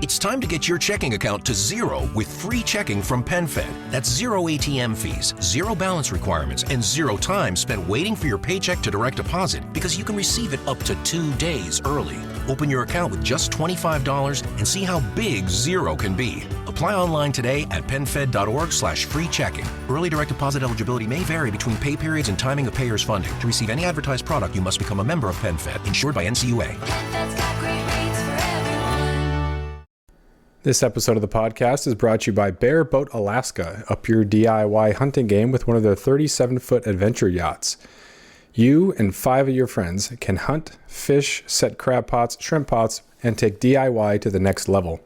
It's time to get your checking account to zero with free checking from PenFed. That's zero ATM fees, zero balance requirements, and zero time spent waiting for your paycheck to direct deposit because you can receive it up to 2 days early. Open your account with just $25 and see how big zero can be. Apply online today at penfed.org/free checking. Early direct deposit eligibility may vary between pay periods and timing of payer's funding. To receive any advertised product, you must become a member of PenFed, insured by NCUA. PenFed's got great rates for everyone. This episode of the podcast is brought to you by Bear Boat Alaska, up your DIY hunting game with one of their 37-foot adventure yachts. You and 5 of your friends can hunt, fish, set crab pots, shrimp pots, and take DIY to the next level.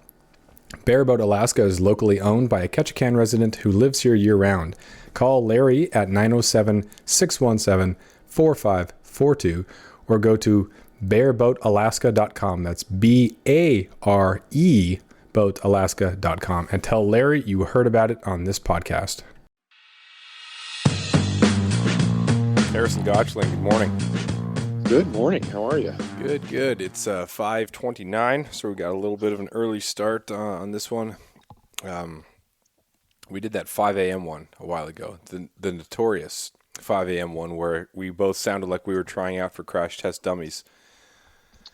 Bear Boat Alaska is locally owned by a Ketchikan resident who lives here year-round. Call Larry at 907-617-4542 or go to bearboatalaska.com. That's B-A-R-E boatalaska.com and tell Larry you heard about it on this podcast. Harrison Gottschling, good morning. Good morning. How are you? Good. It's 5:29, so we got a little bit of an early start on this one. We did that 5 a.m. one a while ago, the notorious 5 a.m. one where we both sounded like we were trying out for crash test dummies.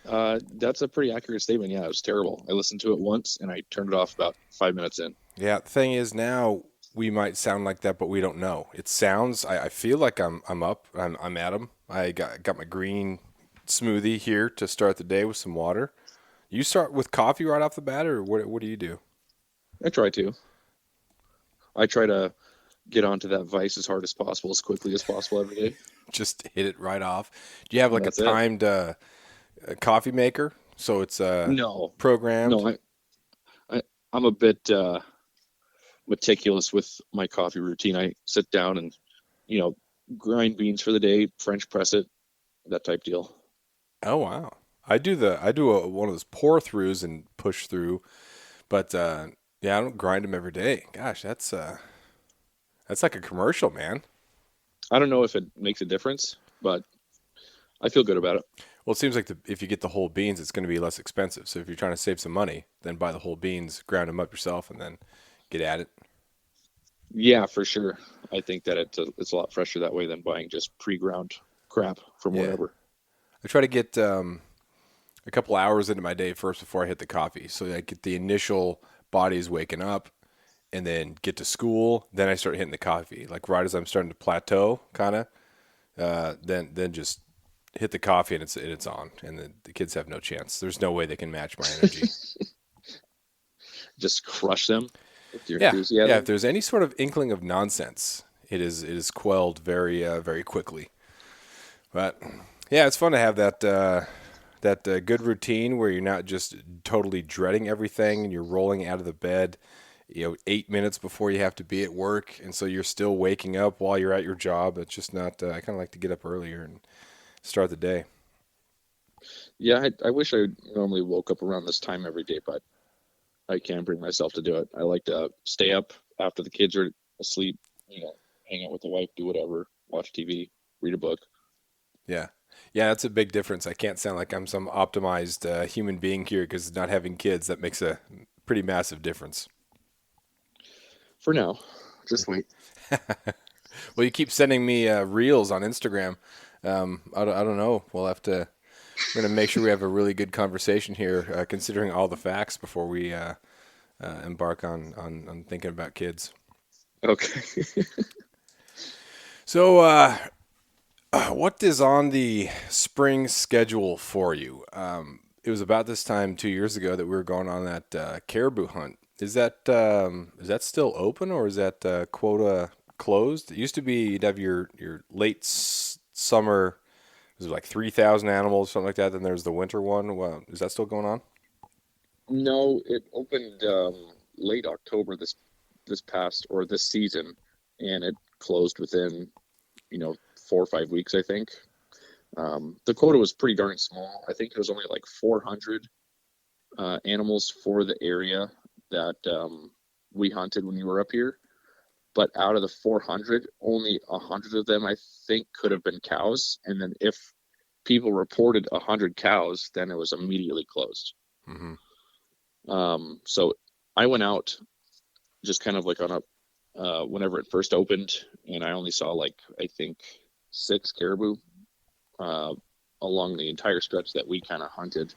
That's a pretty accurate statement. Yeah, it was terrible. I listened to it once and I turned it off about 5 minutes in. Yeah, the thing is now we might sound like that, but we don't know. It sounds, I feel like I'm up, I'm at 'em. I got my green smoothie here to start the day with some water. You start with coffee right off the bat, or what do you do? I try to. I try to get onto that vice as hard as possible, as quickly as possible every day. Just hit it right off. Do you have like That's a timed coffee maker? So it's no programmed? No, I'm a bit meticulous with my coffee routine. I sit down and, grind beans for the day, French press it, that type deal. Oh wow! I do one of those pour throughs and push through, but I don't grind them every day. Gosh, that's like a commercial, man. I don't know if it makes a difference, but I feel good about it. Well, it seems like if you get the whole beans, it's going to be less expensive. So if you're trying to save some money, then buy the whole beans, ground them up yourself, and then get at it. Yeah, for sure. I think that it's a lot fresher that way than buying just pre-ground crap from wherever. I try to get a couple hours into my day first before I hit the coffee. So I get the initial bodies waking up and then get to school. Then I start hitting the coffee. Like right as I'm starting to plateau, kind of, then just hit the coffee and it's on. And the kids have no chance. There's no way they can match my energy. Just crush them. Yeah, if there's any sort of inkling of nonsense, it is quelled very very quickly. But yeah, it's fun to have that good routine where you're not just totally dreading everything and you're rolling out of the bed, 8 minutes before you have to be at work, and so you're still waking up while you're at your job. It's just not. I kind of like to get up earlier and start the day. Yeah, I wish I normally woke up around this time every day, but I can't bring myself to do it. I like to stay up after the kids are asleep, hang out with the wife, do whatever, watch TV, read a book. Yeah, that's a big difference. I can't sound like I'm some optimized human being here because not having kids, that makes a pretty massive difference. For now, just wait. Well, you keep sending me reels on Instagram. I don't know. We'll have to. We're going to make sure we have a really good conversation here, considering all the facts before we embark on thinking about kids. Okay. So, what is on the spring schedule for you? It was about this time 2 years ago that we were going on that caribou hunt. Is that still open, or is that quota closed? It used to be you'd have your late summer. It was like 3,000 animals, something like that. Then there's the winter one. Well, is that still going on? No, it opened late October this season, and it closed within 4 or 5 weeks, I think. The quota was pretty darn small. I think there was only like 400 animals for the area that we hunted when we were up here. But out of the 400, only 100 of them, I think, could have been cows. And then if people reported 100 cows, then it was immediately closed. Mm-hmm. So I went out just kind of like on a whenever it first opened, and I only saw like I think 6 caribou uh, along the entire stretch that we kind of hunted,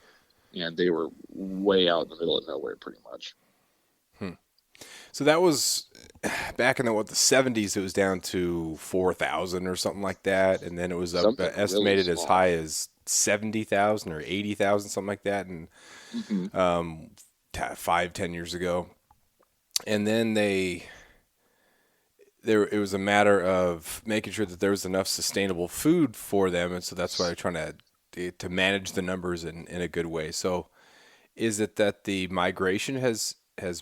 and they were way out in the middle of nowhere, pretty much. So that was back in the 70s. It was down to 4,000 or something like that, and then it was up Something estimated really as small. high as 70,000 or 80,000, something like that, and Mm-hmm. 5-10 years ago. And then it was a matter of making sure that there was enough sustainable food for them, and so that's why they're trying to manage the numbers in a good way. So is it that the migration has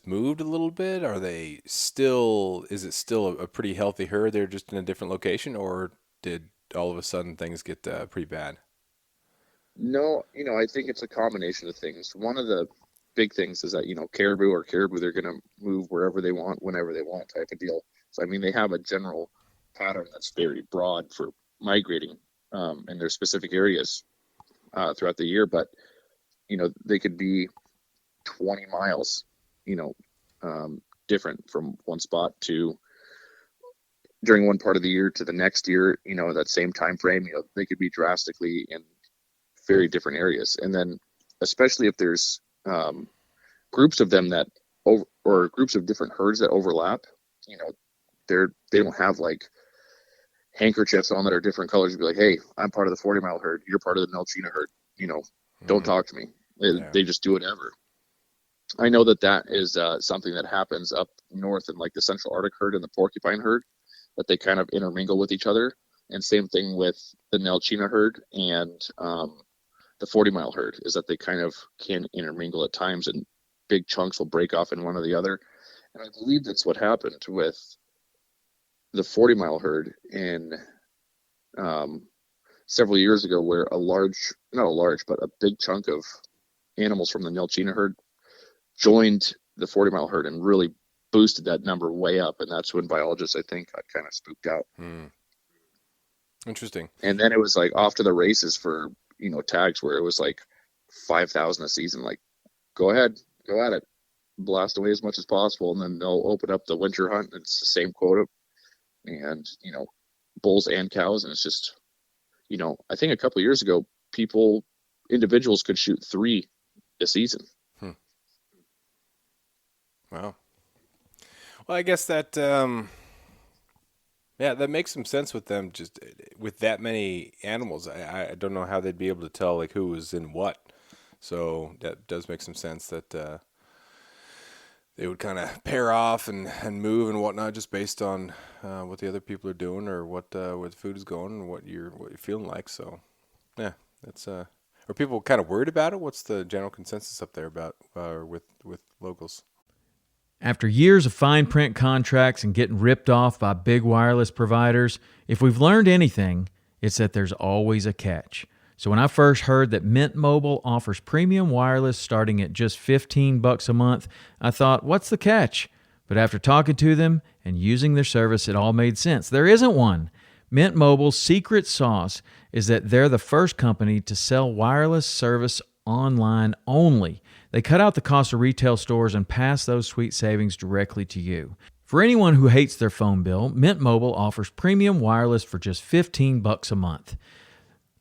moved a little bit? Is it still a pretty healthy herd? They're just in a different location, or did all of a sudden things get pretty bad? No, I think it's a combination of things. One of the big things is that, caribou, they're going to move wherever they want, whenever they want, type of deal. So, I mean, they have a general pattern that's very broad for migrating in their specific areas throughout the year. But, they could be 20 miles, you know, different from one spot to during one part of the year to the next year, that same time frame, they could be drastically in very different areas. And then, especially if there's groups of them or groups of different herds that overlap, they don't have like handkerchiefs on that are different colors to be like, hey, I'm part of the 40-mile herd, you're part of the Nelchina herd, don't talk to me. Yeah. They just do whatever. I know that is something that happens up north in like the Central Arctic herd and the porcupine herd, that they kind of intermingle with each other. And same thing with the Nelchina herd and the 40-mile herd, is that they kind of can intermingle at times, and big chunks will break off in one or the other. And I believe that's what happened with the 40-mile herd in several years ago, where not a big chunk of animals from the Nelchina herd joined the 40-mile herd and really boosted that number way up. And that's when biologists, I think, got kind of spooked out. Interesting. And then it was like off to the races for, tags where it was like 5,000 a season. Like, go ahead, go at it, blast away as much as possible. And then they'll open up the winter hunt. And it's the same quota, and, bulls and cows. And it's just, I think a couple of years ago, individuals could shoot 3 a season. Wow. Well, I guess that, that makes some sense with them, just with that many animals. I don't know how they'd be able to tell like who was in what. So that does make some sense that they would kind of pair off and move and whatnot, just based on what the other people are doing, or where the food is going, and what you're feeling like. So yeah, that's are people kind of worried about it? What's the general consensus up there about with locals? After years of fine print contracts and getting ripped off by big wireless providers, if we've learned anything, it's that there's always a catch. So when I first heard that Mint Mobile offers premium wireless starting at just $15 a month, I thought, what's the catch? But after talking to them and using their service, it all made sense. There isn't one. Mint Mobile's secret sauce is that they're the first company to sell wireless service online only. They cut out the cost of retail stores and pass those sweet savings directly to you. For anyone who hates their phone bill, Mint Mobile offers premium wireless for just $15 a month.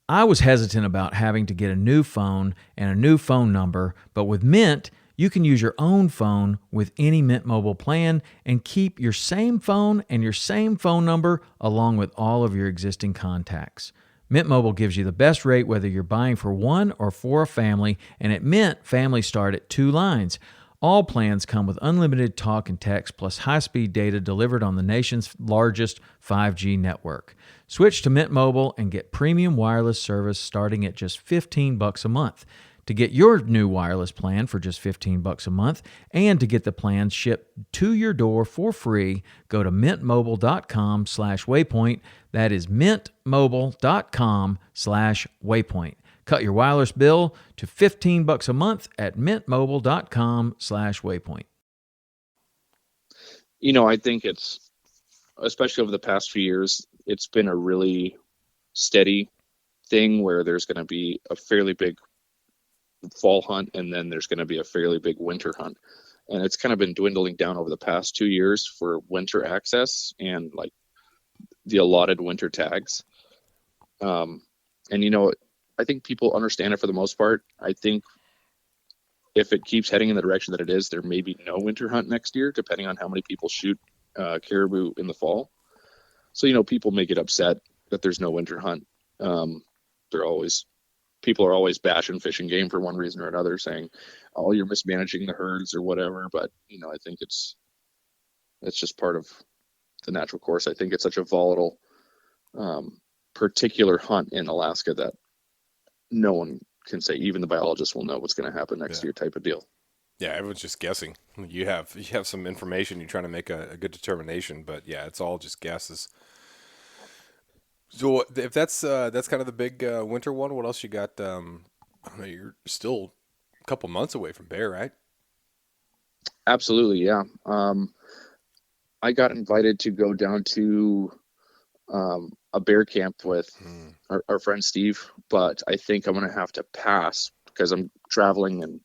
I was hesitant about having to get a new phone and a new phone number, but with Mint, you can use your own phone with any Mint Mobile plan and keep your same phone and your same phone number along with all of your existing contacts. Mint Mobile gives you the best rate whether you're buying for one or for a family, and at Mint, families start at 2 lines. All plans come with unlimited talk and text plus high-speed data delivered on the nation's largest 5G network. Switch to Mint Mobile and get premium wireless service starting at just $15 a month. To get your new wireless plan for just $15 a month and to get the plans shipped to your door for free, go to mintmobile.com/waypoint. That is mintmobile.com/waypoint. Cut your wireless bill to $15 a month at mintmobile.com/waypoint. I think it's, especially over the past few years, it's been a really steady thing where there's going to be a fairly big fall hunt, and then there's going to be a fairly big winter hunt. And it's kind of been dwindling down over the past 2 years for winter access and like the allotted winter tags. And I think people understand it for the most part. I think if it keeps heading in the direction that it is, there may be no winter hunt next year, depending on how many people shoot caribou in the fall. So, people may get upset that there's no winter hunt. People are always bashing Fish and Game for one reason or another, saying, "Oh, you're mismanaging the herds" or whatever. But I think it's just part of the natural course. I think it's such a volatile, particular hunt in Alaska that no one can say. Even the biologists will know what's going to happen next year, type of deal. Yeah, everyone's just guessing. You have some information. You're trying to make a good determination, but yeah, it's all just guesses. So if that's kind of the big winter one, what else you got? I don't know, you're still a couple months away from bear, right? Absolutely, yeah. I got invited to go down to a bear camp with our friend Steve, but I think I'm going to have to pass because I'm traveling in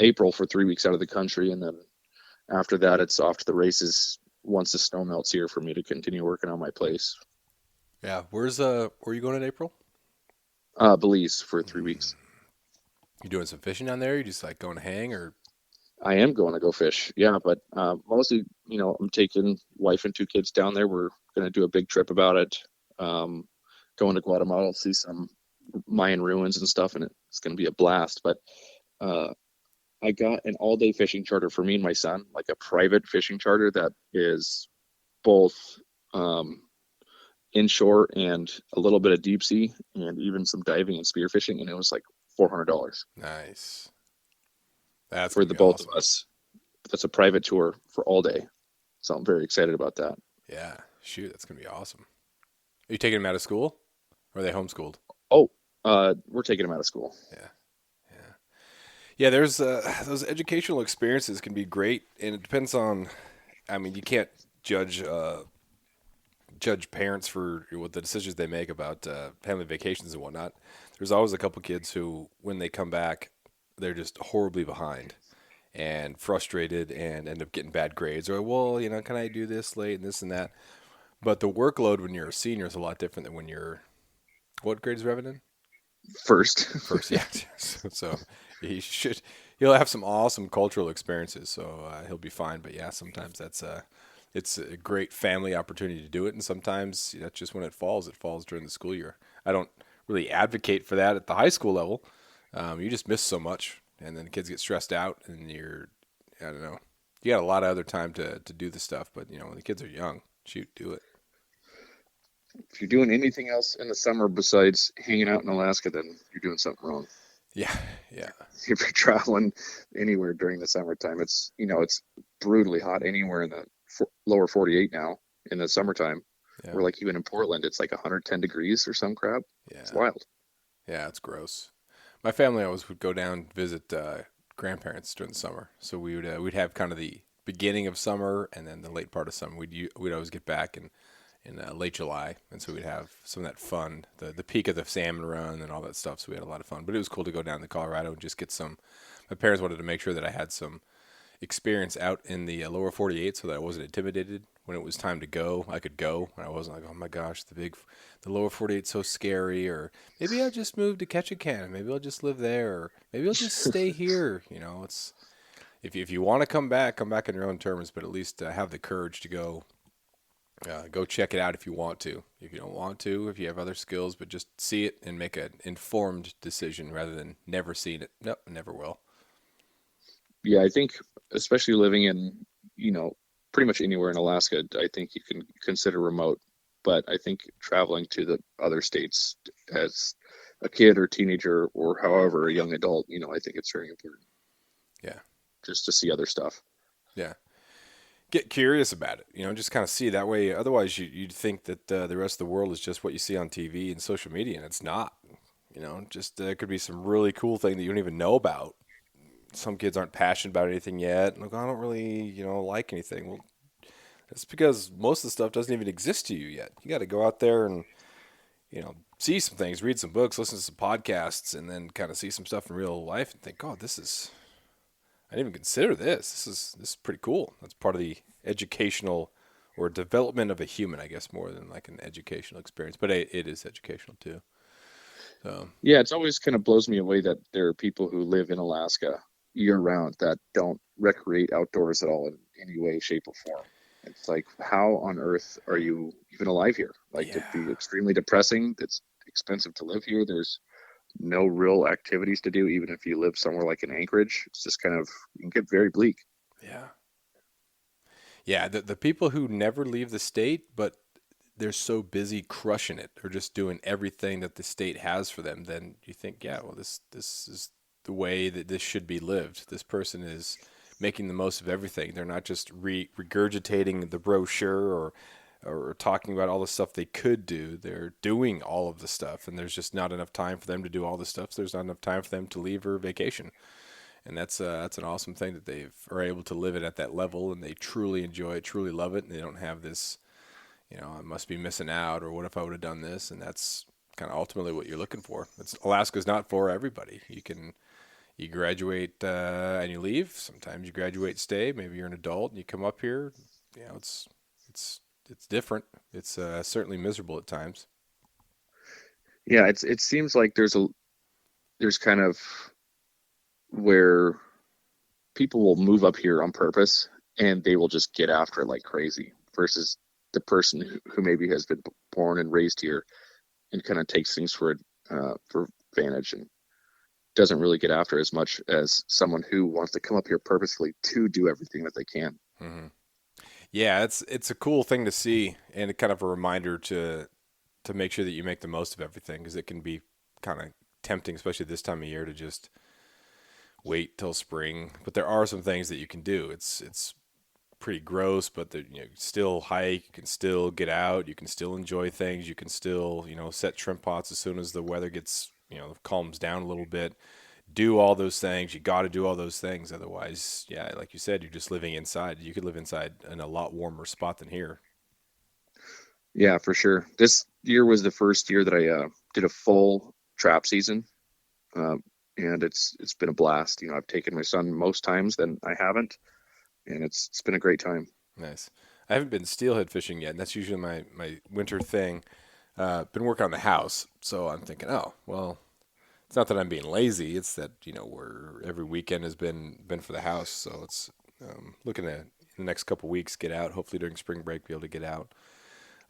April for 3 weeks out of the country, and then after that, it's off to the races once the snow melts here for me to continue working on my place. Yeah, where are you going in April? Belize for 3 weeks. You doing some fishing down there? You just like going to hang, or? I am going to go fish, yeah, but mostly, I'm taking wife and 2 kids down there. We're going to do a big trip about it. Going to Guatemala, see some Mayan ruins and stuff, and it's going to be a blast. But I got an all-day fishing charter for me and my son, like a private fishing charter that is both inshore and a little bit of deep sea, and even some diving and spearfishing, and it was like $400. Nice. That's for the both of us. That's a private tour for all day, so I'm very excited about that. Yeah, shoot, that's gonna be awesome. Are you taking them out of school, or are they homeschooled? Oh, we're taking them out of school. Yeah. There's those educational experiences can be great, and it depends on. I mean, you can't judge parents for what the decisions they make about family vacations and whatnot. There's always a couple kids who, when they come back, they're just horribly behind and frustrated and end up getting bad grades. Or, well, can I do this late and this and that? But the workload when you're a senior is a lot different than when you're, what grade is Revan in? First, yeah. So he'll have some awesome cultural experiences. So he'll be fine. But yeah, sometimes it's a great family opportunity to do it. And sometimes that's just when it falls during the school year. I don't really advocate for that at the high school level. You just miss so much, and then the kids get stressed out, and I don't know, you got a lot of other time to do the stuff, but when the kids are young, shoot, do it. If you're doing anything else in the summer besides hanging out in Alaska, then you're doing something wrong. Yeah. If you're traveling anywhere during the summertime, it's brutally hot anywhere in the lower 48 now in the summertime. Yeah. Or like even in Portland, it's like 110 degrees or some crap. Yeah. It's wild. Yeah, it's gross. My family always would go down and visit grandparents during the summer. So we'd have kind of the beginning of summer and then the late part of summer. We'd always get back in late July, and so we'd have some of that fun, the peak of the salmon run and all that stuff. So we had a lot of fun. But it was cool to go down to Colorado and just get some. My parents wanted to make sure that I had some experience out in the lower 48, so that I wasn't intimidated when it was time to go. I could go, and I wasn't like, oh my gosh, the lower 48 is so scary, or maybe I'll just move to Ketchikan, maybe I'll just live there, or maybe I'll just stay here. It's if you want to come back on your own terms, but at least have the courage to go check it out if you want to. If you don't want to, if you have other skills, but just see it and make an informed decision rather than never seeing it. Nope, never will. Yeah, I think especially living in, pretty much anywhere in Alaska, I think you can consider remote. But I think traveling to the other states as a kid or teenager or however a young adult, I think it's very important. Yeah. Just to see other stuff. Yeah. Get curious about it, just kind of see that way. Otherwise, you'd think that the rest of the world is just what you see on TV and social media, and it's not. Just there could be some really cool thing that you don't even know about. Some kids aren't passionate about anything yet. Like, I don't really, like anything. Well, that's because most of the stuff doesn't even exist to you yet. You got to go out there and, see some things, read some books, listen to some podcasts, and then kind of see some stuff in real life and think, oh, I didn't even consider this. This is pretty cool. That's part of the educational or development of a human, I guess, more than like an educational experience. But it is educational too. So Yeah, it's always kind of blows me away that there are people who live in Alaska year round that don't recreate outdoors at all in any way, shape, or form. It's like, how on earth are you even alive here? Like, it'd be extremely depressing. It's expensive to live here. There's no real activities to do, even if you live somewhere like in Anchorage. It's just kind of, you can get very bleak. Yeah. Yeah, the people who never leave the state, but they're so busy crushing it or just doing everything that the state has for them, then you think, yeah, well, this is the way that this should be lived. This person is making the most of everything. They're not just regurgitating the brochure or talking about all the stuff they could do. They're doing all of the stuff, and there's just not enough time for them to do all the stuff. So there's not enough time for them to leave or vacation. And that's an awesome thing that they are able to live it at that level, and they truly enjoy it, truly love it, and they don't have this, I must be missing out, or what if I would have done this? And that's kind of ultimately what you're looking for. Alaska's not for everybody. You graduate and you leave. Sometimes you graduate, stay. Maybe you're an adult and you come up here. It's different. It's certainly miserable at times. Yeah, it seems like there's kind of where people will move up here on purpose and they will just get after it like crazy, versus the person who maybe has been born and raised here and kind of takes things for advantage and doesn't really get after as much as someone who wants to come up here purposefully to do everything that they can. Mm-hmm. Yeah, it's a cool thing to see, and kind of a reminder to make sure that you make the most of everything, because it can be kind of tempting, especially this time of year, to just wait till spring. But there are some things that you can do. It's pretty gross, but you can still hike, you can still get out, you can still enjoy things, you can still set shrimp pots as soon as the weather gets calms down a little bit. Do all those things. You got to do all those things, otherwise, yeah, like you said, you're just living inside. You could live inside in a lot warmer spot than here. Yeah, for sure. This year was the first year that I did a full trap season, and it's been a blast. I've taken my son most times, then I haven't, and it's been a great time. Nice. I haven't been steelhead fishing yet, and that's usually my winter thing. Been working on the house, so I'm thinking, oh, well, it's not that I'm being lazy. It's that, where every weekend has been for the house. So it's looking at the next couple weeks, get out, hopefully during spring break, be able to get out.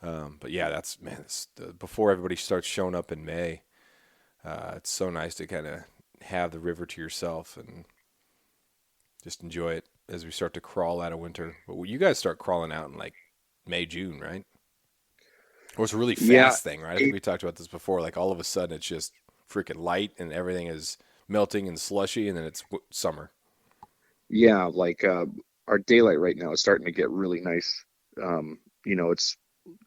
But yeah, before everybody starts showing up in May, it's so nice to kind of have the river to yourself and just enjoy it as we start to crawl out of winter. But you guys start crawling out in like May, June, right? Or it's a really fast thing, right? I think we talked about this before. Like all of a sudden it's just freaking light and everything is melting and slushy, and then it's summer. Yeah, like our daylight right now is starting to get really nice. It's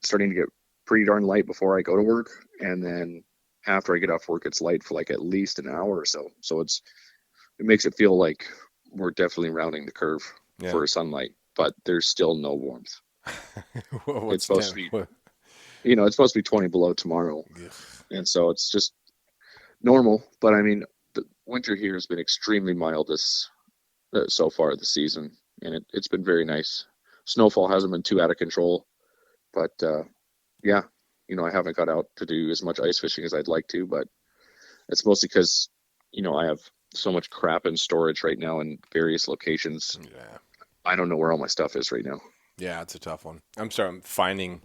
starting to get pretty darn light before I go to work, and then after I get off work, it's light for like at least an hour or so. So it makes it feel like we're definitely rounding the curve for sunlight, but there's still no warmth. It's supposed to be, it's supposed to be 20 below tomorrow, and so it's just normal. But I mean, the winter here has been extremely mild so far this season, and it's been very nice. Snowfall hasn't been too out of control, but I haven't got out to do as much ice fishing as I'd like to, but it's mostly because I have so much crap in storage right now in various locations. Yeah, I don't know where all my stuff is right now. Yeah, it's a tough one. I'm finding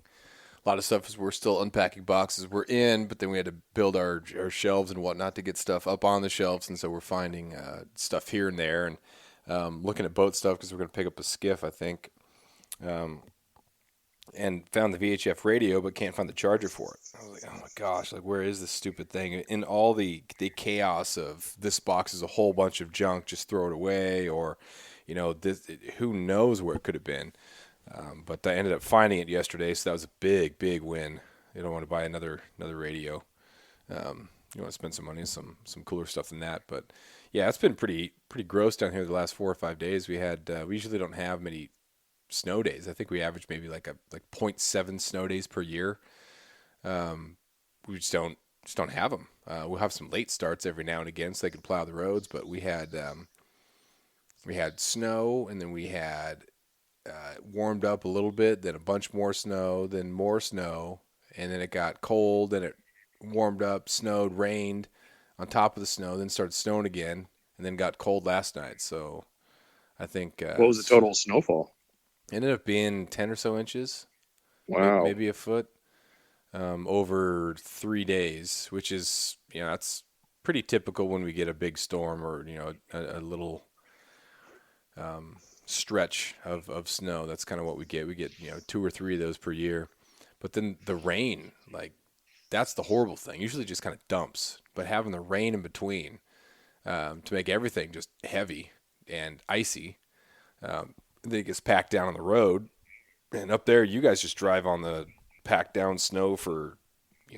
a lot of stuff as we're still unpacking boxes we're in, but then we had to build our shelves and whatnot to get stuff up on the shelves, and so we're finding stuff here and there, and looking at boat stuff because we're going to pick up a skiff, I think, and found the VHF radio but can't find the charger for it. I was like, oh my gosh, like where is this stupid thing? In all the chaos of this box is a whole bunch of junk, just throw it away, or who knows where it could have been. But I ended up finding it yesterday, so that was a big, big win. You don't want to buy another radio. You want to spend some money on some cooler stuff than that. But yeah, it's been pretty gross down here the last 4 or 5 days. We usually don't have many snow days. I think we average maybe like 0.7 snow days per year. We just don't just don't have them. We'll have some late starts every now and again so they can plow the roads, but we had snow, and then we had warmed up a little bit, then a bunch more snow, then more snow, and then it got cold, and it warmed up, snowed, rained on top of the snow, then started snowing again, and then got cold last night. So I think what was the total snowfall? Ended up being 10 or so inches. Wow. Maybe a foot over 3 days, which is, that's pretty typical when we get a big storm or, a little stretch of snow. That's kind of what we get. We get, 2 or 3 of those per year. But then the rain, like, that's the horrible thing. Usually just kind of dumps, but having the rain in between to make everything just heavy and icy, then it gets packed down on the road. And up there, you guys just drive on the packed down snow for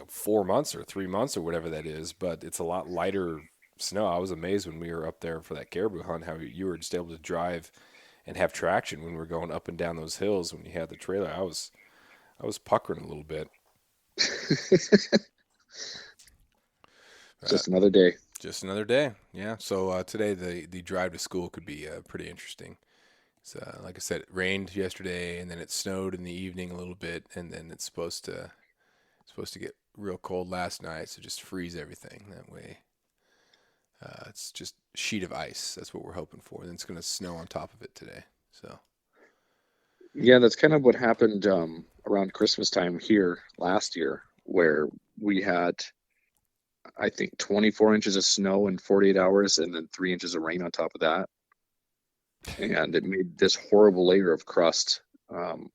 4 months or 3 months or whatever that is, but it's a lot lighter snow. I was amazed when we were up there for that caribou hunt how you were just able to drive and have traction when we were going up and down those hills when you had the trailer. I was puckering a little bit. Just another day. Just another day, yeah. So today the drive to school could be pretty interesting. So, like I said, it rained yesterday, and then it snowed in the evening a little bit, and then it's supposed to get real cold last night, so just freeze everything. That way, it's just a sheet of ice. That's what we're hoping for. And it's going to snow on top of it today. So, yeah, that's kind of what happened around Christmas time here last year, where we had, I think, 24 inches of snow in 48 hours, and then 3 inches of rain on top of that. And it made this horrible layer of crust. And,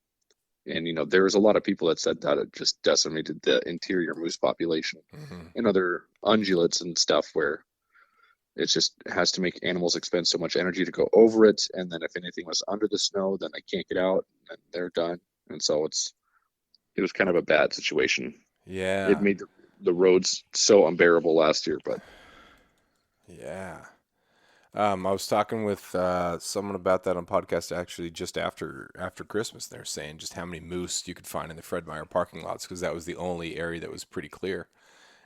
there was a lot of people that said that it just decimated the interior moose population and other ungulates and stuff, where it just has to make animals expend so much energy to go over it. And then if anything was under the snow, then they can't get out and they're done. And so it was kind of a bad situation. Yeah. It made the roads so unbearable last year, but yeah. I was talking with someone about that on podcast actually just after Christmas. They're saying just how many moose you could find in the Fred Meyer parking lots, because that was the only area that was pretty clear,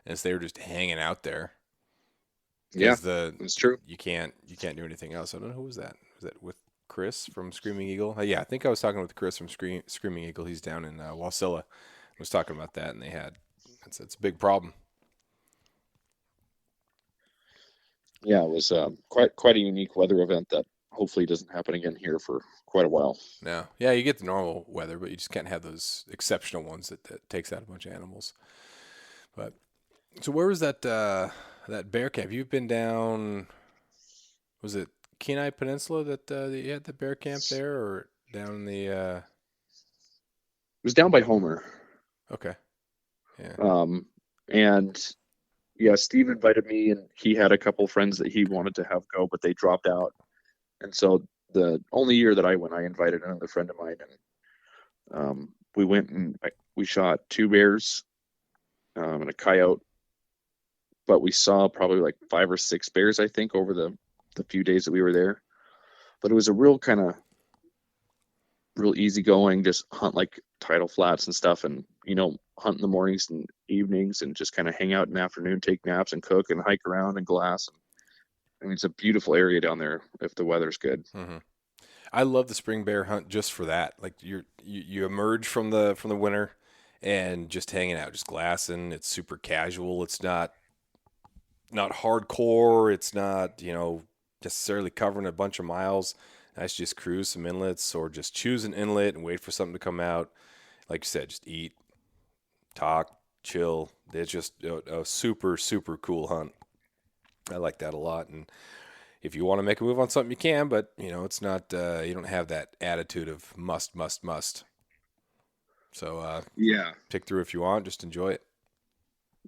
and so they were just hanging out there. Yeah, that's true. You can't do anything else. I don't know, who was that? Was that with Chris from Screaming Eagle? Yeah, I think I was talking with Chris from Screaming Eagle. He's down in Wasilla. I was talking about that, and it's a big problem. Yeah, it was quite a unique weather event that hopefully doesn't happen again here for quite a while. No, yeah, you get the normal weather, but you just can't have those exceptional ones that takes out a bunch of animals. But so where was that bear camp? You've been down? Was it Kenai Peninsula that you had the bear camp there, or down in the? It was down by Homer. Okay. Yeah. And. Yeah, Steve invited me, and he had a couple friends that he wanted to have go, but they dropped out. And so the only year that I went, I invited another friend of mine, and we went and we shot 2 bears and a coyote, but we saw probably like 5 or 6 bears, I think, over the few days that we were there. But it was a real easygoing, just hunt like tidal flats and stuff, and hunt in the mornings and evenings, and just kind of hang out in the afternoon, take naps and cook and hike around and glass. I mean, it's a beautiful area down there if the weather's good. Mm-hmm. I love the spring bear hunt just for that. Like you emerge from the winter and just hanging out, just glassing. It's super casual. It's not hardcore. It's not necessarily covering a bunch of miles. Nice, just cruise some inlets or just choose an inlet and wait for something to come out. Like you said, just eat, talk, chill. It's just a super, super cool hunt. I like that a lot. And if you want to make a move on something, you can, but it's not, you don't have that attitude of must. So, yeah, pick through if you want, just enjoy it.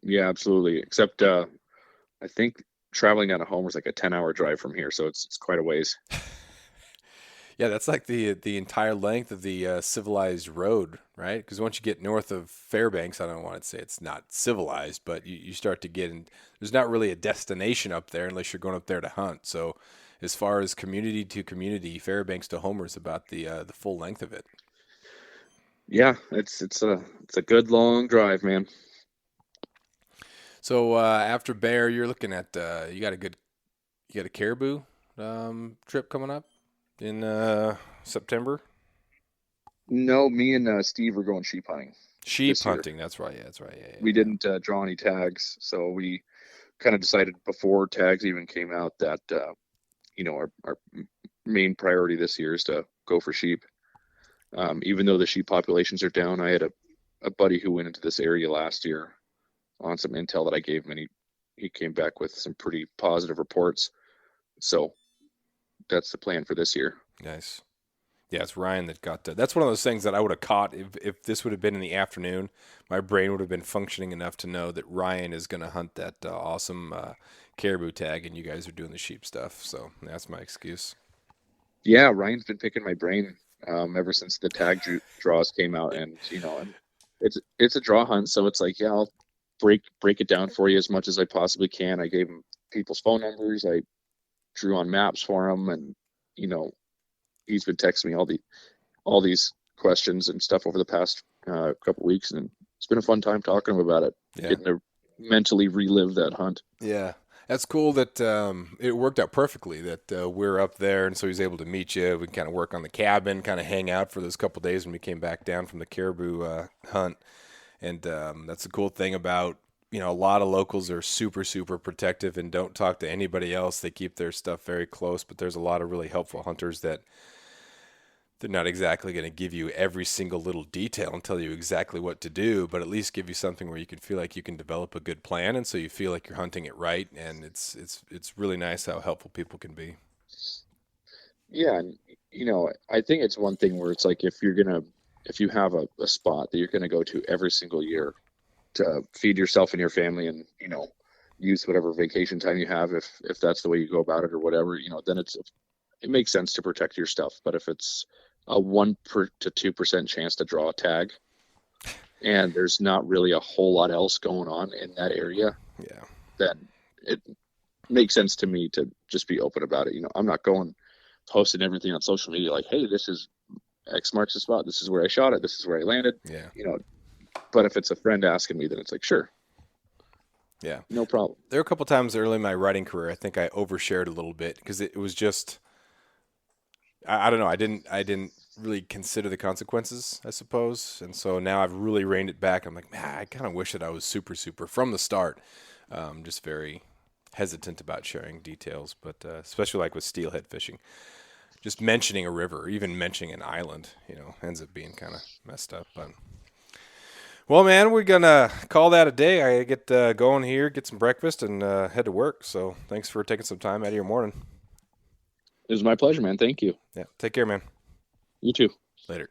Yeah, absolutely. Except, I think traveling down to Homer is like a 10-hour drive from here. So it's quite a ways. Yeah, that's like the entire length of the civilized road, right? Because once you get north of Fairbanks, I don't want to say it's not civilized, but you start to get in. There's not really a destination up there unless you're going up there to hunt. So as far as community to community, Fairbanks to Homer is about the full length of it. Yeah, it's a good long drive, man. So after bear, you're looking at you got a caribou trip coming up in September. No, me and Steve are going sheep hunting. Sheep this year. hunting. That's right. Yeah, that's right. Yeah, We didn't draw any tags, so we kind of decided before tags even came out that our main priority this year is to go for sheep. Even though the sheep populations are down, I had a buddy who went into this area last year on some intel that I gave him, and he came back with some pretty positive reports. So that's the plan for this year. Nice. Yeah, it's Ryan that got that. That's one of those things that I would have caught if this would have been in the afternoon. My brain would have been functioning enough to know that Ryan is going to hunt that awesome caribou tag, and you guys are doing the sheep stuff. So that's my excuse. Yeah, Ryan's been picking my brain ever since the tag draws came out, and it's a draw hunt, so it's like, yeah, I'll break it down for you as much as I possibly can. I gave him people's phone numbers. I drew on maps for him, and he's been texting me all these questions and stuff over the past couple weeks, and it's been a fun time talking to him about it. Yeah. Getting to mentally relive that hunt. Yeah, that's cool that it worked out perfectly that we're up there, and so he's able to meet you. We can kind of work on the cabin, kind of hang out for those couple days when we came back down from the caribou hunt. And that's the cool thing about, a lot of locals are super, super protective and don't talk to anybody else. They keep their stuff very close, but there's a lot of really helpful hunters that they're not exactly going to give you every single little detail and tell you exactly what to do, but at least give you something where you can feel like you can develop a good plan, and so you feel like you're hunting it right. And it's really nice how helpful people can be. Yeah, and I think it's one thing where it's like if you have a spot that you're gonna go to every single year to feed yourself and your family, and use whatever vacation time you have, if that's the way you go about it or whatever, then it makes sense to protect your stuff. But if it's a 1% to 2% chance to draw a tag, and there's not really a whole lot else going on in that area, yeah, then it makes sense to me to just be open about it. I'm not going posting everything on social media like, hey, this is X marks the spot, this is where I shot it, this is where I landed. Yeah. But if it's a friend asking me, then it's like, sure. Yeah. No problem. There were a couple times early in my writing career, I think I overshared a little bit because it was just, I don't know. I didn't really consider the consequences, I suppose. And so now I've really reined it back. I'm like, man, I kind of wish that I was super, super from the start. Just very hesitant about sharing details, but especially like with steelhead fishing, just mentioning a river, even mentioning an island, ends up being kind of messed up. But well, man, we're gonna call that a day. I get going here, get some breakfast, and head to work. So thanks for taking some time out of your morning. It was my pleasure, man. Thank you. Yeah, take care, man. You too. Later.